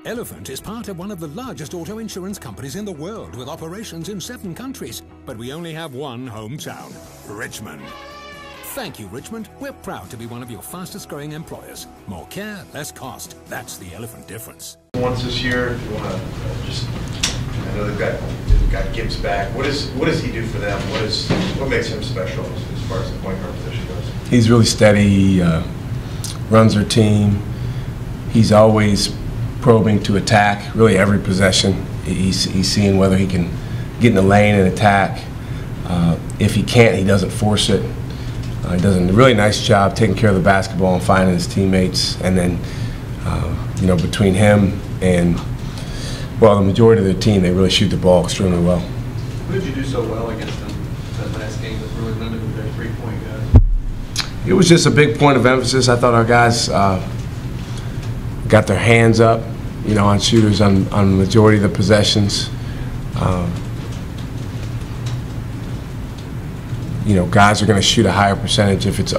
Elephant is part of one of the largest auto insurance companies in the world with operations in 7 countries. But we only have one hometown, Richmond. Thank you, Richmond. We're proud to be one of your fastest growing employers. More care, less cost. That's the Elephant difference. Once this year, if you want to I know they've got Gibbs back. What does he do for them? What makes him special as far as the point guard position goes? He's really steady. He runs their team. He's always probing to attack really every possession. He's seeing whether he can get in the lane and attack. If he can't, he doesn't force it. He does a really nice job taking care of the basketball and finding his teammates. And then, between him and, the majority of the team, they really shoot the ball extremely well. What did you do so well against them that last game that really limited their three-point guys? It was just a big point of emphasis. I thought our guys got their hands up, on shooters on the majority of the possessions. Guys are going to shoot a higher percentage if it's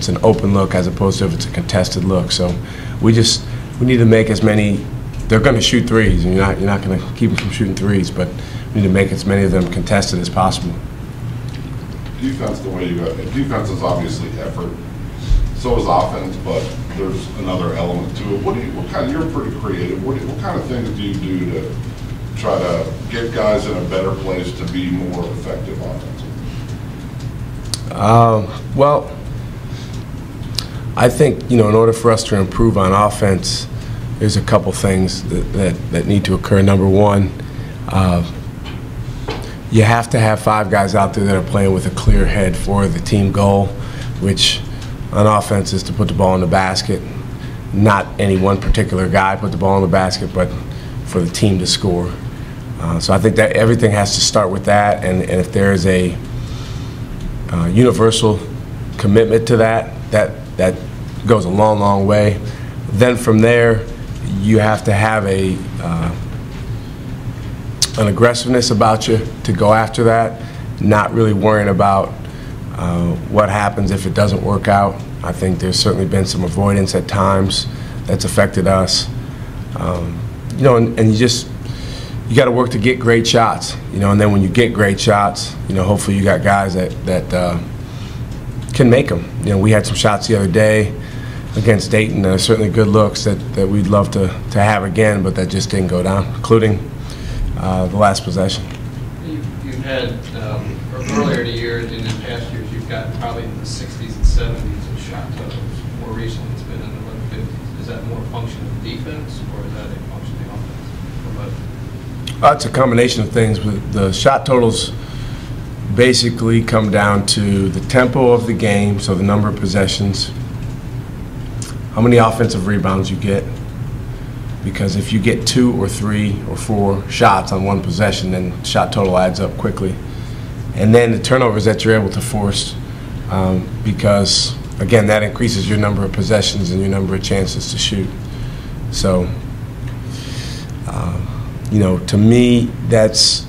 an open look as opposed to if it's a contested look. So we need to make as many. They're going to shoot threes, and you're not going to keep them from shooting threes, but we need to make as many of them contested as possible. Defense, the way you got it. Defense is obviously effort. So is offense, but there's another element to it. You're pretty creative. What kind of things do you do to try to get guys in a better place to be more effective offensively? I think, in order for us to improve on offense, there's a couple things that need to occur. Number one, you have to have 5 guys out there that are playing with a clear head for the team goal, which on offense is to put the ball in the basket. Not any one particular guy put the ball in the basket, but for the team to score. So I think that everything has to start with that, and if there is a universal commitment to that goes a long, long way. Then from there, you have to have an aggressiveness about you to go after that, not really worrying about what happens if it doesn't work out. I think there's certainly been some avoidance at times that's affected us. And you got to work to get great shots, and then when you get great shots, hopefully you got guys that can make them. We had some shots the other day against Dayton that are certainly good looks that we'd love to have again, but that just didn't go down, including the last possession. You've had, earlier in the year, in the past years, you've gotten probably in the 60s and 70s in shot totals. More recently, it's been in the low 50s. Is that more a function of defense, or is that a function of the offense? It's a combination of things. The shot totals basically come down to the tempo of the game, so the number of possessions, how many offensive rebounds you get, because if you get 2 or 3 or 4 shots on one possession, then shot total adds up quickly. And then the turnovers that you're able to force, because, again, that increases your number of possessions and your number of chances to shoot. So, to me, that's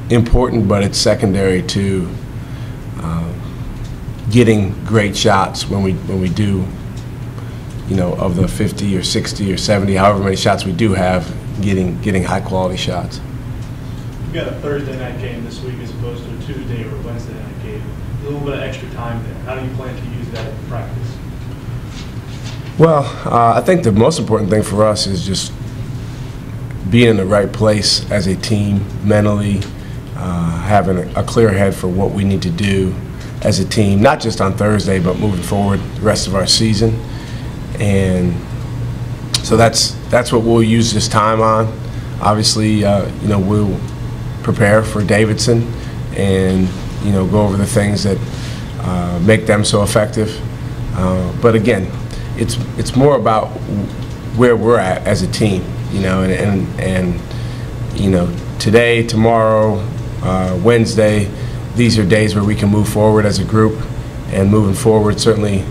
important, but it's secondary to getting great shots when we do, of the 50 or 60 or 70, however many shots we do have, getting high quality shots. You've got a Thursday night game this week as opposed to a Tuesday or Wednesday night game. A little bit of extra time there. How do you plan to use that in practice? Well, I think the most important thing for us is just being in the right place as a team mentally, having a clear head for what we need to do as a team, not just on Thursday, but moving forward the rest of our season. And so that's what we'll use this time on. Obviously, we'll prepare for Davidson and, go over the things that make them so effective. But again, it's more about where we're at as a team, and today, tomorrow, Wednesday, these are days where we can move forward as a group, and moving forward certainly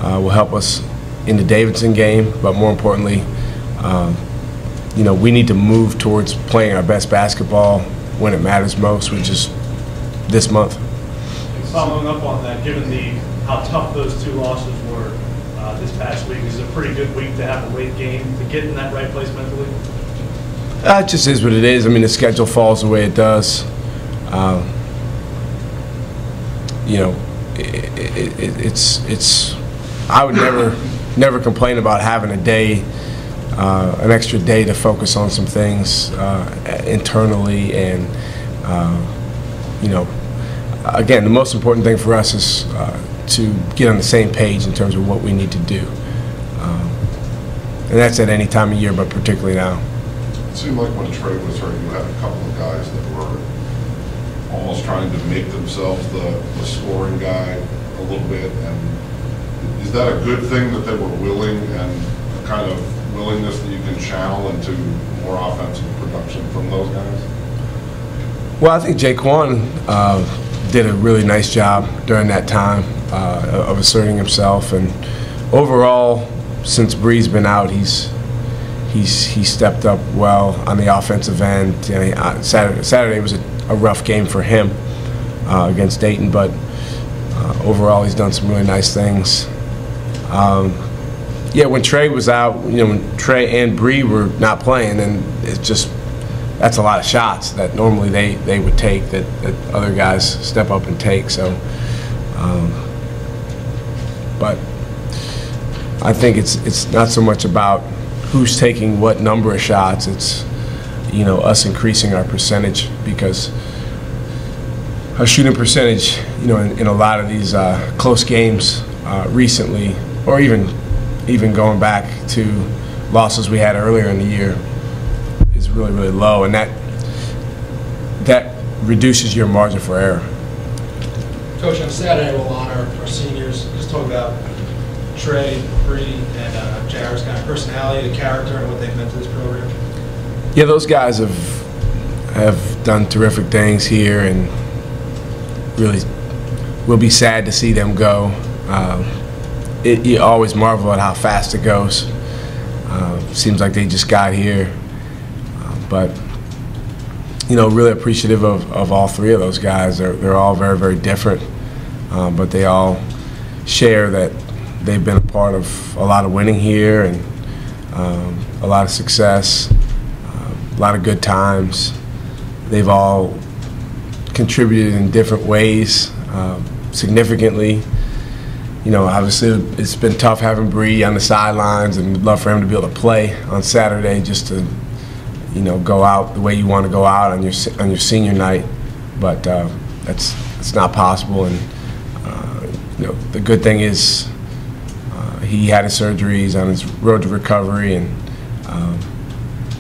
will help us in the Davidson game, but more importantly, we need to move towards playing our best basketball when it matters most, which is this month. Following up on that, given how tough those 2 losses were this past week, is it a pretty good week to have a late game to get in that right place mentally? It just is what it is. I mean, the schedule falls the way it does. You know, it's. I would never complain about having a day, an extra day to focus on some things internally, and you know, again, the most important thing for us is to get on the same page in terms of what we need to do, and that's at any time of year, but particularly now. It seemed like when Trey was hurt, you had a couple of guys that were almost trying to make themselves the scoring guy a little bit. And is that a good thing that they were willing, and a kind of willingness that you can channel into more offensive production from those guys? Well, I think Jaquan did a really nice job during that time of asserting himself, and overall, since Bree's been out, he's stepped up well on the offensive end. You know, Saturday was a rough game for him against Dayton, but overall he's done some really nice things. Yeah, when Trey was out, you know, when Trey and Bree were not playing, and it's just, that's a lot of shots that normally they would take that other guys step up and take. So, but I think it's not so much about who's taking what number of shots. It's, you know, us increasing our percentage, because our shooting percentage, you know, in a lot of these close games recently, or even going back to losses we had earlier in the year, is really, really low, and that reduces your margin for error. Coach, on Saturday we'll honor our seniors. Just talk about Trey, Bree, and Jared's kind of personality, the character, and what they've meant to this program. Yeah, those guys have done terrific things here, and really we'll be sad to see them go. You always marvel at how fast it goes. Seems like they just got here, but you know, really appreciative of all three of those guys. They're all very, very different, but they all share that they've been a part of a lot of winning here, and a lot of success, a lot of good times. They've all contributed in different ways, significantly. You know, obviously it's been tough having Bree on the sidelines, and we'd love for him to be able to play on Saturday, just to, you know, go out the way you want to go out on your senior night. But it's not possible, and you know, the good thing is he had his surgeries on his road to recovery, and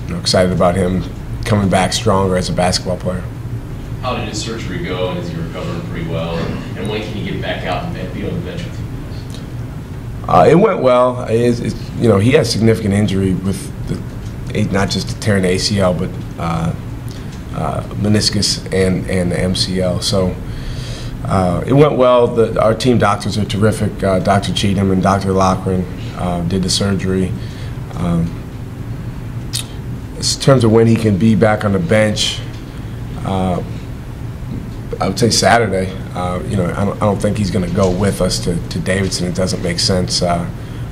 you know, excited about him coming back stronger as a basketball player. How did his surgery go, and is he recovering pretty well? And when can he get back out and be on the bench with you? It went well. You know, he has significant injury with not just tearing the ACL, but meniscus and the MCL. So it went well. Our team doctors are terrific. Dr. Cheatham and Dr. Loughran did the surgery. In terms of when he can be back on the bench, I would say Saturday. You know, I don't think he's going to go with us to Davidson. It doesn't make sense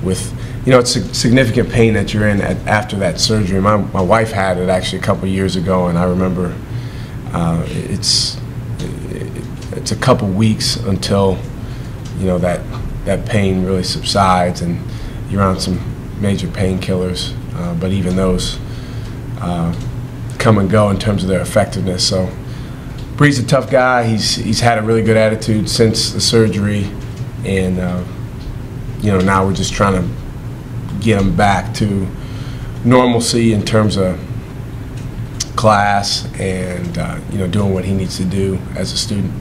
with, you know, it's a significant pain that you're in after that surgery. My wife had it actually a couple of years ago, and I remember it's a couple weeks until, you know, that pain really subsides, and you're on some major painkillers. But even those come and go in terms of their effectiveness. So Bree's a tough guy. He's had a really good attitude since the surgery, and you know, now we're just trying to get him back to normalcy in terms of class and you know, doing what he needs to do as a student.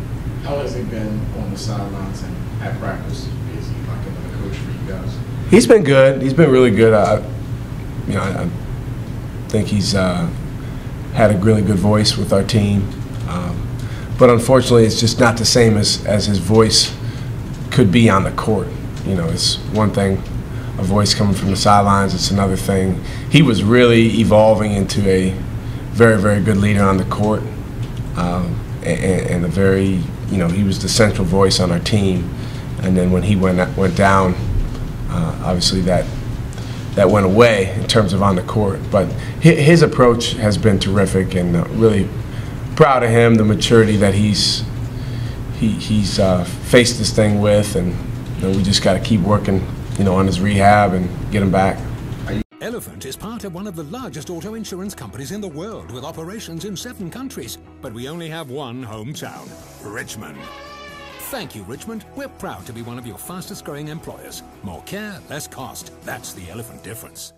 How has he been on the sidelines and at practice? Is he like another coach for you guys? He's been good. He's been really good. You know, I think he's had a really good voice with our team. But unfortunately, it's just not the same as his voice could be on the court. You know, it's one thing, a voice coming from the sidelines. It's another thing. He was really evolving into a very, very good leader on the court, and a very, you know, he was the central voice on our team. And then when he went down, obviously that that went away in terms of on the court. But his approach has been terrific, and really proud of him, the maturity that he's faced this thing with, and we just got to keep working, on his rehab and get him back. Elephant is part of one of the largest auto insurance companies in the world with operations in 7 countries, but we only have one hometown, Richmond. Thank you, Richmond. We're proud to be one of your fastest growing employers. More care, less cost. That's the Elephant difference.